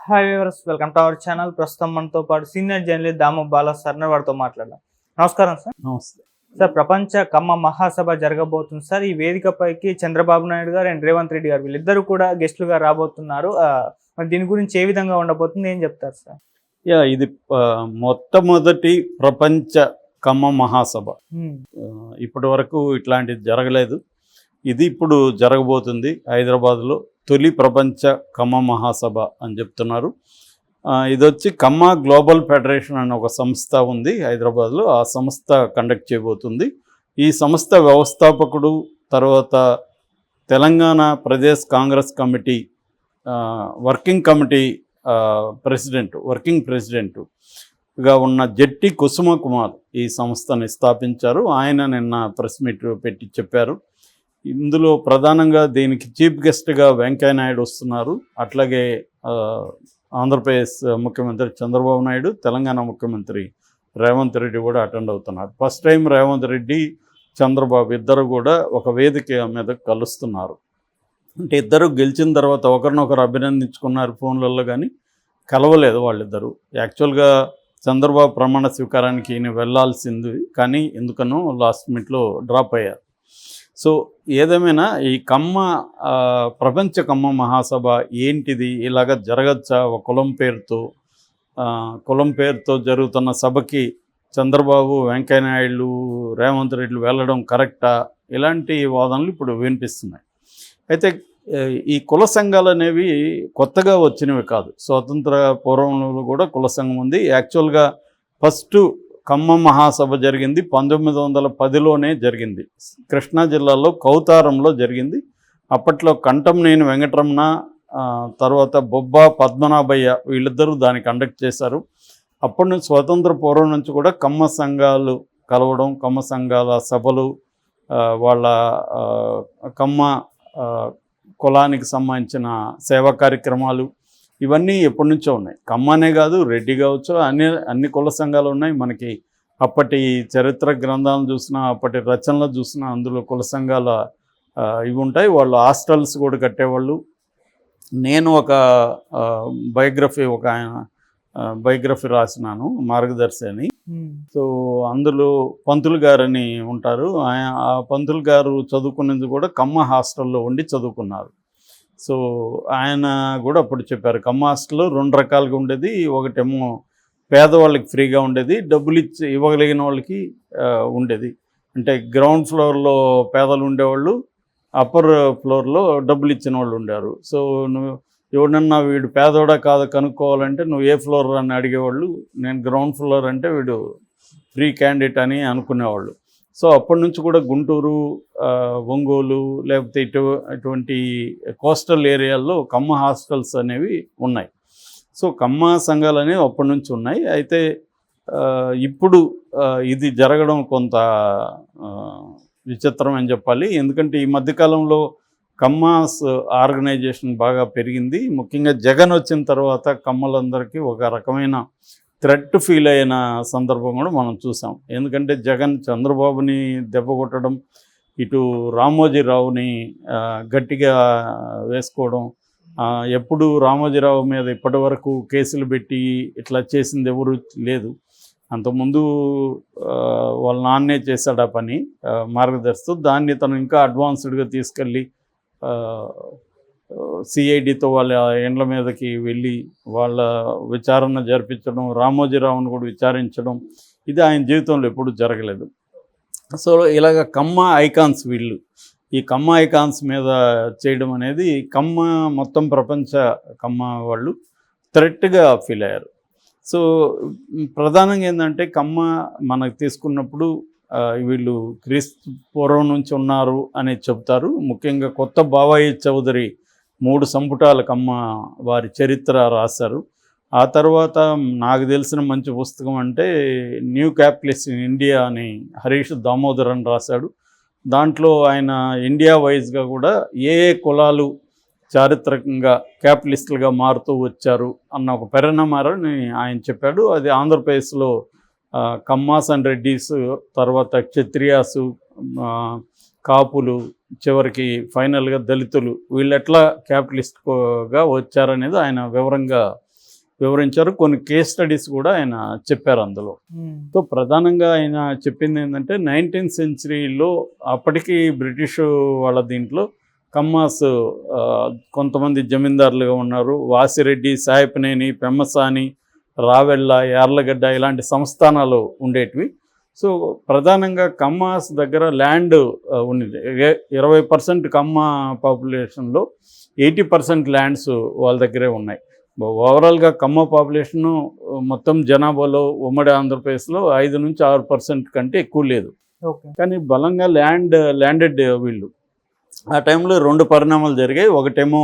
Hi viewers, welcome to our channel. ప్రస్తుతం మనతో పాటు సీనియర్ జర్నలిస్ట్ దాము బాలా సార్ వారితో మాట్లాడదాం. నమస్కారం సార్. నమస్తే. సార్, ప్రపంచ కమ్మ మహాసభ జరగబోతుంది సార్. ఈ వేదికపైకి చంద్రబాబు నాయుడు గారు అండ్ రేవంత్ రెడ్డి గారు వీళ్ళిద్దరూ కూడా గెస్టులుగా రాబోతున్నారు. మరి దీని గురించి ఏ విధంగా ఉండబోతుంది, ఏం చెప్తారు సార్? ఇది మొట్టమొదటి ప్రపంచ కమ్మ మహాసభ. ఇప్పటి వరకు ఇట్లాంటిది జరగలేదు. ఇది ఇప్పుడు జరగబోతుంది. హైదరాబాద్లో తొలి ప్రపంచ కమ్మ మహాసభ అని చెప్తున్నారు. ఇది వచ్చి కమ్మ గ్లోబల్ ఫెడరేషన్ అనే ఒక సంస్థ ఉంది హైదరాబాద్లో. ఆ సంస్థ కండక్ట్ చేయబోతుంది. ఈ సంస్థ వ్యవస్థాపకుడు, తర్వాత Telangana Pradesh Congress committee working committee working ప్రెసిడెంట్గా ఉన్న జట్టి కుసుమ కుమార్ ఈ సంస్థని స్థాపించారు. ఆయన నిన్న ప్రెస్ మీట్ పెట్టి చెప్పారు. ఇందులో ప్రధానంగా దీనికి చీఫ్ గెస్ట్గా వెంకయ్య నాయుడు వస్తున్నారు. అట్లాగే ఆంధ్రప్రదేశ్ ముఖ్యమంత్రి చంద్రబాబు నాయుడు, తెలంగాణ ముఖ్యమంత్రి రేవంత్ రెడ్డి కూడా అటెండ్ అవుతున్నారు. ఫస్ట్ టైం రేవంత్ రెడ్డి, చంద్రబాబు ఇద్దరు కూడా ఒక వేదిక మీద కలుస్తున్నారు. అంటే ఇద్దరు గెలిచిన తర్వాత ఒకరినొకరు అభినందించుకున్నారు ఫోన్లలో, కానీ కలవలేదు వాళ్ళిద్దరూ. యాక్చువల్గా చంద్రబాబు ప్రమాణ స్వీకారానికి ఈయన వెళ్లాల్సింది, కానీ ఎందుకనో లాస్ట్ మినిట్లో డ్రాప్ అయ్యారు. సో ఏదేమైనా ఈ ప్రపంచ కమ్మ మహాసభ ఏంటిది, ఇలాగ జరగచ్చా? ఒక కులం పేరుతో జరుగుతున్న సభకి చంద్రబాబు, వెంకయ్య నాయుడు, రేవంత్ రెడ్డి వెళ్ళడం కరెక్టా? ఇలాంటి వాదనలు ఇప్పుడు వినిపిస్తున్నాయి. అయితే ఈ కుల సంఘాలు అనేవి కొత్తగా వచ్చినవి కాదు. స్వాతంత్ర పూర్వంలో కూడా కుల సంఘం ఉంది. యాక్చువల్గా ఫస్ట్ కమ్మ మహాసభ జరిగింది 1910లోనే జరిగింది. కృష్ణా జిల్లాలో కౌతారంలో జరిగింది. అప్పట్లో కంటంనేని వెంకటరమణ, తర్వాత బొబ్బా పద్మనాభయ్య వీళ్ళిద్దరూ దాన్ని కండక్ట్ చేశారు. అప్పటి నుంచి స్వాతంత్ర పూర్వం నుంచి కూడా కమ్మ సంఘాలు కలవడం, కమ్మ సంఘాల సభలు, వాళ్ళ కమ్మ కులానికి సంబంధించిన సేవా కార్యక్రమాలు ఇవన్నీ ఎప్పటి నుంచో ఉన్నాయి. కమ్మనే కాదు, రెడ్డి కావచ్చు, అన్ని కుల సంఘాలు ఉన్నాయి. మనకి అప్పటి చరిత్ర గ్రంథాలను చూసినా, అప్పటి రచనలు చూసినా అందులో కుల సంఘాల ఇవి ఉంటాయి. వాళ్ళు హాస్టల్స్ కూడా కట్టేవాళ్ళు. నేను ఒక బయోగ్రఫీ రాసినాను, మార్గదర్శి అని. సో అందులో పంతులు గారని ఉంటారు. ఆ పంతులు గారు చదువుకునేది కూడా కమ్మ హాస్టల్లో ఉండి చదువుకున్నారు. సో ఆయన కూడా అప్పుడు చెప్పారు, కమ్మ హాస్టల్లో 2 రకాలుగా ఉండేది. ఒకటేమో పేదవాళ్ళకి ఫ్రీగా ఉండేది, డబ్బులు ఇవ్వగలిగిన వాళ్ళకి ఉండేది. అంటే గ్రౌండ్ ఫ్లోర్లో పేదలు ఉండేవాళ్ళు, అప్పర్ ఫ్లోర్లో డబ్బులు ఇచ్చిన వాళ్ళు ఉండేవారు. సో నువ్వు ఎవడన్నా వీడు పేదోడా కాదు కనుక్కోవాలంటే నువ్వు ఏ ఫ్లోర్ అని అడిగేవాళ్ళు. నేను గ్రౌండ్ ఫ్లోర్ అంటే వీడు ఫ్రీ క్యాండిడేట్ అని అనుకునేవాళ్ళు. సో అప్పటి నుంచి కూడా గుంటూరు, ఒంగోలు, లేకపోతే ఇటువంటి కోస్టల్ ఏరియాల్లో కమ్మ హాస్టల్స్ అనేవి ఉన్నాయి. సో కమ్మ సంఘాలు అనేవి అప్పటి నుంచి ఉన్నాయి. అయితే ఇప్పుడు ఇది జరగడం కొంత విచిత్రం అని చెప్పాలి. ఎందుకంటే ఈ మధ్యకాలంలో కమ్మాస్ ఆర్గనైజేషన్ బాగా పెరిగింది. ముఖ్యంగా జగన్ వచ్చిన తర్వాత కమ్మలందరికీ ఒక రకమైన థ్రెట్ ఫీల్ అయిన సందర్భం కూడా మనం చూసాం. ఎందుకంటే జగన్ చంద్రబాబుని దెబ్బ కొట్టడం, ఇటు రామోజీరావుని గట్టిగా వేసుకోవడం, ఎప్పుడు రామోజీరావు మీద ఇప్పటి వరకు కేసులు పెట్టి ఇట్లా చేసింది ఎవరు లేదు. అంతకుముందు వాళ్ళ నాన్నే చేశాడు ఆ పని మార్గదర్శితో. దాన్ని తను ఇంకా అడ్వాన్స్డ్గా తీసుకెళ్ళి సిఐడితో వాళ్ళ ఇండ్ల మీదకి వెళ్ళి వాళ్ళ విచారణ జరిపించడం, రామోజీరావును కూడా విచారించడం, ఇది ఆయన జీవితంలో ఎప్పుడూ జరగలేదు. సో ఇలాగ కమ్మ ఐకాన్స్ వీళ్ళు ఈ కమ్మ ఐకాన్స్ మీద చేయడం అనేది మొత్తం ప్రపంచ కమ్మ వాళ్ళు థ్రెట్గా ఫీల్ అయ్యారు. సో ప్రధానంగా ఏంటంటే కమ్మ మనకు తీసుకున్నప్పుడు వీళ్ళు క్రీస్తు పూర్వం నుంచి ఉన్నారు అని చెప్తారు. ముఖ్యంగా కొత్త బావయ్య చౌదరి 3 సంపుటాల కమ్మ వారి చరిత్ర రాశారు. ఆ తర్వాత నాకు తెలిసిన మంచి పుస్తకం అంటే న్యూ క్యాపిటలిస్ట్ ఇన్ ఇండియా అని హరీష్ దామోదరన్ రాశాడు. దాంట్లో ఆయన ఇండియా వైజ్గా కూడా ఏ కులాలు చారిత్రకంగా క్యాపిటలిస్టులుగా మారుతూ వచ్చారు అన్న ఒక పరిణామాన్ని ఆయన చెప్పాడు. అది ఆంధ్రప్రదేశ్లో కమ్మాస్ అండ్ రెడ్డీస్, తర్వాత క్షత్రియాసు, కాపులు, చివరికి ఫైనల్గా దళితులు, వీళ్ళు ఎట్లా క్యాపిటలిస్ట్గా వచ్చారనేది ఆయన వివరంగా వివరించారు. కొన్ని కేస్ స్టడీస్ కూడా ఆయన చెప్పారు అందులో. సో ప్రధానంగా ఆయన చెప్పింది ఏంటంటే 19th సెంచరీలో అప్పటికి బ్రిటిష్ వాళ్ళ దీంట్లో కమ్మాస్ కొంతమంది జమీందారులుగా ఉన్నారు. వాసిరెడ్డి, సాయపనేని, పెమ్మసాని, రావెళ్ళ, యార్లగడ్డ ఇలాంటి సంస్థానాలు ఉండేటివి. సో ప్రధానంగా కమ్మాస్ దగ్గర ల్యాండ్ ఉన్నది. 20% కమ్మ పాపులేషన్లో 80% ల్యాండ్స్ వాళ్ళ దగ్గరే ఉన్నాయి. ఓవరాల్గా కమ్మ పాపులేషను మొత్తం జనాభాలో ఉమ్మడి ఆంధ్రప్రదేశ్లో 5 నుంచి 6% కంటే ఎక్కువ లేదు. కానీ బలంగా ల్యాండెడ్ వీళ్ళు. ఆ టైంలో 2 పరిణామాలు జరిగాయి. ఒకటేమో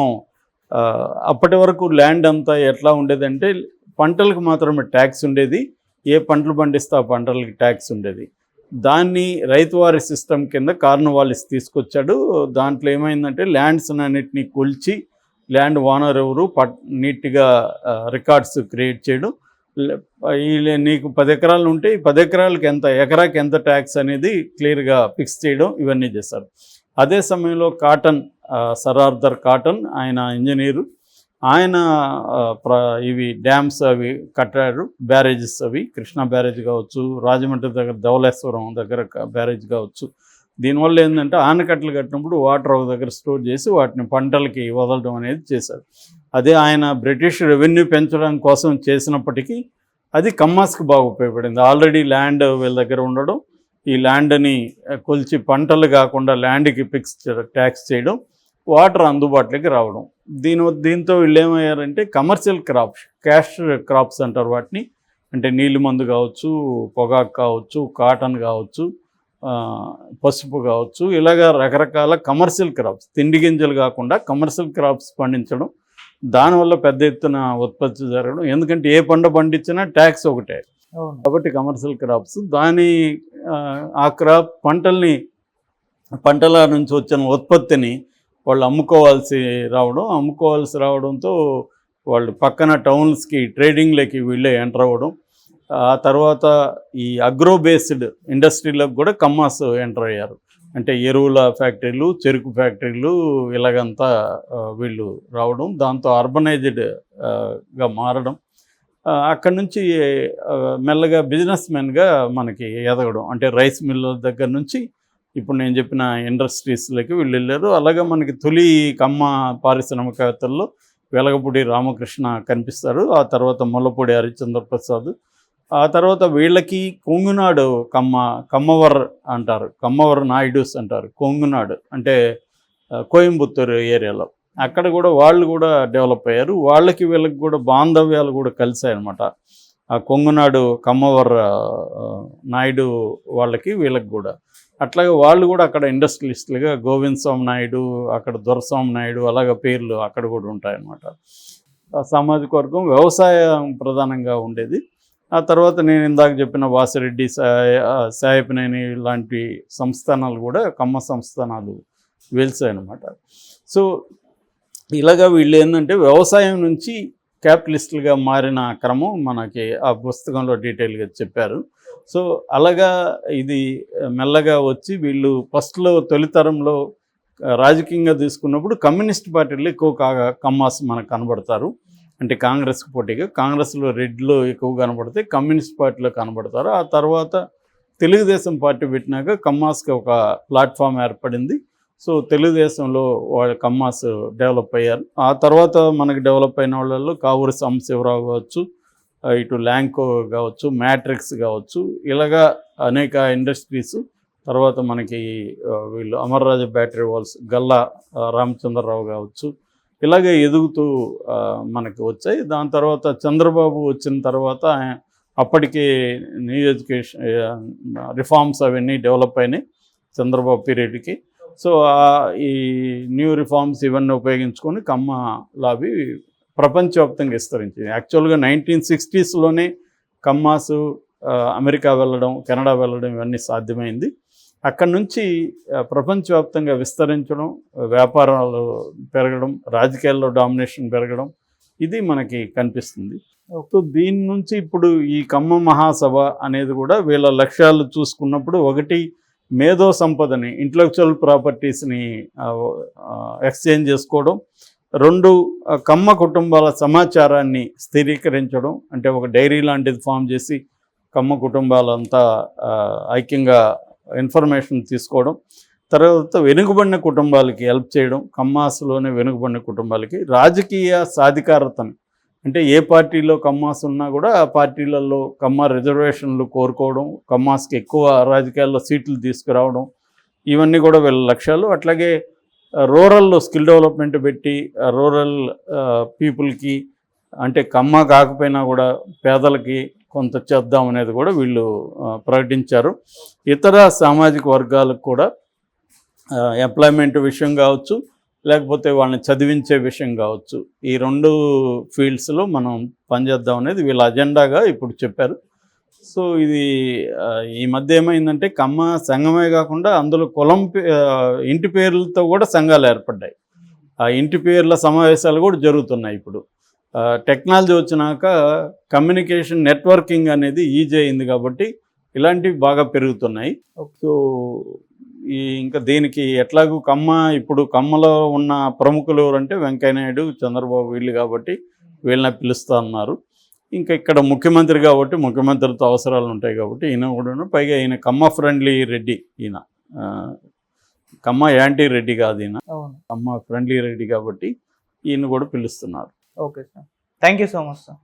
అప్పటి వరకు ల్యాండ్ అంతా ఎట్లా ఉండేదంటే పంటలకు మాత్రమే ట్యాక్స్ ఉండేది. ఏ పంటలు పండిస్తే ఆ పంటలకి ట్యాక్స్ ఉండేది. దాన్ని రైతువారి సిస్టమ్ కింద కార్నవాలిస్ తీసుకొచ్చాడు. దాంట్లో ఏమైందంటే ల్యాండ్స్ అన్నిటినీ కొలిచి ల్యాండ్ ఓనర్ ఎవరు నీట్గా రికార్డ్స్ క్రియేట్ చేయడం. నీకు 10 ఎకరాలు ఉంటే ఈ 10 ఎకరాలకి ఎకరాకి ఎంత ట్యాక్స్ అనేది క్లియర్గా ఫిక్స్ చేయడం, ఇవన్నీ చేశారు. అదే సమయంలో సర్ ఆర్థర్ కాటన్ ఆయన ఇంజనీరు, ఆయన ఇవి డ్యామ్స్ అవి కట్టాడు. బ్యారేజెస్ అవి కృష్ణా బ్యారేజ్ కావచ్చు, రాజమండ్రి దగ్గర ధవళేశ్వరం దగ్గర బ్యారేజ్ కావచ్చు. దీనివల్ల ఏంటంటే ఆనకట్టలు కట్టినప్పుడు వాటర్ ఒక దగ్గర స్టోర్ చేసి వాటిని పంటలకి వదలడం అనేది చేశారు. అదే ఆయన బ్రిటిష్ రెవెన్యూ పెంచడం కోసం చేసినప్పటికీ అది కమ్మాస్కి బాగా ఉపయోగపడింది. ఆల్రెడీ ల్యాండ్ వీళ్ళ దగ్గర ఉండడం, ఈ ల్యాండ్ని కొలిచి పంటలు కాకుండా ల్యాండ్కి ఫిక్స్ ట్యాక్స్ చేయడం, వాటర్ అందుబాటులోకి రావడం. దీంతో వీళ్ళు ఏమయ్యారంటే కమర్షియల్ క్రాప్స్, క్యాష్ క్రాప్స్ అంటారు వాటిని. అంటే నీళ్ళు మందు కావచ్చు, పొగాకు కావచ్చు, కాటన్ కావచ్చు, పసుపు కావచ్చు, ఇలాగా రకరకాల కమర్షియల్ క్రాప్స్, తిండి గింజలు కాకుండా కమర్షియల్ క్రాప్స్ పండించడం. దానివల్ల పెద్ద ఎత్తున ఉత్పత్తి జరగడం. ఎందుకంటే ఏ పంట పండించినా ట్యాక్స్ ఒకటే కాబట్టి కమర్షియల్ క్రాప్స్. ఆ క్రాప్ పంటల నుంచి వచ్చిన ఉత్పత్తిని వాళ్ళు అమ్ముకోవాల్సి రావడంతో వాళ్ళు పక్కన టౌన్స్కి ట్రేడింగ్లోకి వీళ్ళే ఎంటర్ అవ్వడం. ఆ తర్వాత ఈ అగ్రో బేస్డ్ ఇండస్ట్రీలకు కూడా కమ్మాస్ ఎంటర్ అయ్యారు. అంటే ఎరువుల ఫ్యాక్టరీలు, చెరుకు ఫ్యాక్టరీలు, ఇలాగంతా వీళ్ళు రావడం. దాంతో అర్బనైజ్డ్గా మారడం. అక్కడి నుంచి మెల్లగా బిజినెస్ మెన్గా మనకి ఎదగడం. అంటే రైస్ మిల్లు దగ్గర నుంచి ఇప్పుడు నేను చెప్పిన ఇండస్ట్రీస్లోకి వీళ్ళు వెళ్ళారు. అలాగే మనకి తొలి కమ్మ పారిశ్రామికవేత్తల్లో వెలగపూడి రామకృష్ణ కనిపిస్తారు. ఆ తర్వాత ముల్లపూడి హరిశ్చంద్ర ప్రసాద్. ఆ తర్వాత వీళ్ళకి కొంగునాడు కమ్మవర్ అంటారు, కమ్మవర్ నాయుడుస్ అంటారు. కొంగునాడు అంటే కోయంబత్తూరు ఏరియాలో, అక్కడ కూడా వాళ్ళు కూడా డెవలప్ అయ్యారు. వీళ్ళకి కూడా బాంధవ్యాలు కూడా కలిసాయన్నమాట. ఆ కొంగునాడు కమ్మవర్ నాయుడు వీళ్ళకి కూడా అట్లాగే వాళ్ళు కూడా అక్కడ ఇండస్ట్రియలిస్టులుగా గోవింద్ స్వామి నాయుడు, అక్కడ దొరస్వామి నాయుడు, అలాగ పేర్లు అక్కడ కూడా ఉంటాయన్నమాట. సామాజిక వర్గం వ్యవసాయం ప్రధానంగా ఉండేది. ఆ తర్వాత నేను ఇందాక చెప్పిన వాసిరెడ్డి, సాయపనేని లాంటి సంస్థానాలు కూడా కమ్మ సంస్థానాలు వెలిసాయన్నమాట. సో ఇలాగా వీళ్ళు ఏంటంటే వ్యవసాయం నుంచి క్యాపిటలిస్టులుగా మారిన క్రమం మనకి ఆ పుస్తకంలో డీటెయిల్గా చెప్పారు. సో అలాగా ఇది మెల్లగా వచ్చి వీళ్ళు ఫస్ట్లో తొలితరంలో రాజకీయంగా తీసుకున్నప్పుడు కమ్యూనిస్ట్ పార్టీలు ఎక్కువ కమ్మాస్ మనకు కనబడతారు. అంటే కాంగ్రెస్కి పోటీగా కాంగ్రెస్లో రెడ్లో ఎక్కువ కనబడితే కమ్యూనిస్ట్ పార్టీలో కనబడతారు. ఆ తర్వాత తెలుగుదేశం పార్టీ పెట్టినాక కమ్మాస్కి ఒక ప్లాట్ఫామ్ ఏర్పడింది. సో తెలుగుదేశంలో వాళ్ళ కమ్మాస్ డెవలప్ అయ్యారు. ఆ తర్వాత మనకి డెవలప్ అయిన వాళ్ళలో కావూరి సాంబశివరావు కావచ్చు, ఇటు ల్యాంకో కావచ్చు, మ్యాట్రిక్స్ కావచ్చు, ఇలాగా అనేక ఇండస్ట్రీస్. తర్వాత మనకి వీళ్ళు అమర్రాజా బ్యాటరీ వాల్స్, గల్లా రామచంద్రరావు కావచ్చు, ఇలాగే ఎదుగుతూ మనకి వచ్చాయి. దాని తర్వాత చంద్రబాబు వచ్చిన తర్వాత అప్పటికి న్యూ ఎడ్యుకేషన్ రిఫార్మ్స్ అవన్నీ డెవలప్ అయినాయి చంద్రబాబు పీరియడ్కి. సో ఈ న్యూ రిఫార్మ్స్ ఇవన్నీ ఉపయోగించుకొని కమ్మ లాబీ ప్రపంచవ్యాప్తంగా విస్తరించింది. యాక్చువల్గా 1960sలోనే కమ్మాసు అమెరికా వెళ్ళడం, కెనడా వెళ్ళడం ఇవన్నీ సాధ్యమైంది. అక్కడి నుంచి ప్రపంచవ్యాప్తంగా విస్తరించడం, వ్యాపారాలు పెరగడం, రాజకీయాల్లో డామినేషన్ పెరగడం, ఇది మనకి కనిపిస్తుంది. సో దీని నుంచి ఇప్పుడు ఈ కమ్మ మహాసభ అనేది కూడా వీళ్ళ లక్ష్యాలు చూసుకున్నప్పుడు, ఒకటి మేధో సంపదని, ఇంటలెక్చువల్ ప్రాపర్టీస్ని ఎక్స్చేంజ్ చేసుకోవడం, రెండు కమ్మ కుటుంబాల సమాచారాన్ని స్థిరీకరించడం, అంటే ఒక డైరీ లాంటిది ఫామ్ చేసి కమ్మ కుటుంబాలంతా ఐక్యంగా ఇన్ఫర్మేషన్ తీసుకోవడం. తర్వాత వెనుకబడిన కుటుంబాలకి హెల్ప్ చేయడం, కమ్మాస్లోనే వెనుకబడిన కుటుంబాలకి రాజకీయ సాధికారతను, అంటే ఏ పార్టీలో కమ్మాస్ ఉన్నా కూడా ఆ పార్టీలలో కమ్మ రిజర్వేషన్లు కోరుకోవడం, కమ్మాస్కి ఎక్కువ రాజకీయాల్లో సీట్లు తీసుకురావడం, ఇవన్నీ కూడా వీళ్ళ లక్ష్యాలు. అట్లాగే రూరల్లో స్కిల్ డెవలప్మెంట్ పెట్టి రూరల్ పీపుల్కి, అంటే కమ్మ కాకపోయినా కూడా పేదలకి కొంత చేద్దాం అనేది కూడా వీళ్ళు ప్రకటించారు. ఇతర సామాజిక వర్గాలకు కూడా ఎంప్లాయ్మెంట్ విషయం కావచ్చు, లేకపోతే వాళ్ళని చదివించే విషయం కావచ్చు, ఈ రెండు ఫీల్డ్స్లో మనం పనిచేద్దాం అనేది వీళ్ళ అజెండాగా ఇప్పుడు చెప్పారు. సో ఇది ఈ మధ్య ఏమైందంటే కమ్మ సంఘమే కాకుండా అందులో కులం ఇంటి పేర్లతో కూడా సంఘాలు ఏర్పడ్డాయి. ఆ ఇంటి పేర్ల సమావేశాలు కూడా జరుగుతున్నాయి. ఇప్పుడు టెక్నాలజీ వచ్చినాక కమ్యూనికేషన్ నెట్వర్కింగ్ అనేది ఈజీ అయింది కాబట్టి ఇలాంటివి బాగా పెరుగుతున్నాయి. సో ఇంకా దీనికి ఎట్లాగూ ఇప్పుడు కమ్మలో ఉన్న ప్రముఖులు ఎవరంటే వెంకయ్యనాయుడు, చంద్రబాబు వీళ్ళు కాబట్టి వీళ్ళని పిలుస్తూ ఉన్నారు. ఇంకా ఇక్కడ ముఖ్యమంత్రి కాబట్టి ముఖ్యమంత్రితో అవసరాలు ఉంటాయి కాబట్టి ఈయన కూడా, పైగా ఈయన కమ్మ ఫ్రెండ్లీ రెడ్డి, ఈయన కమ్మ యాంటీ రెడ్డి కాదు, ఈయన కమ్మ ఫ్రెండ్లీ రెడ్డి కాబట్టి ఈయన కూడా పిలుస్తున్నారు. Okay sir, thank you so much sir.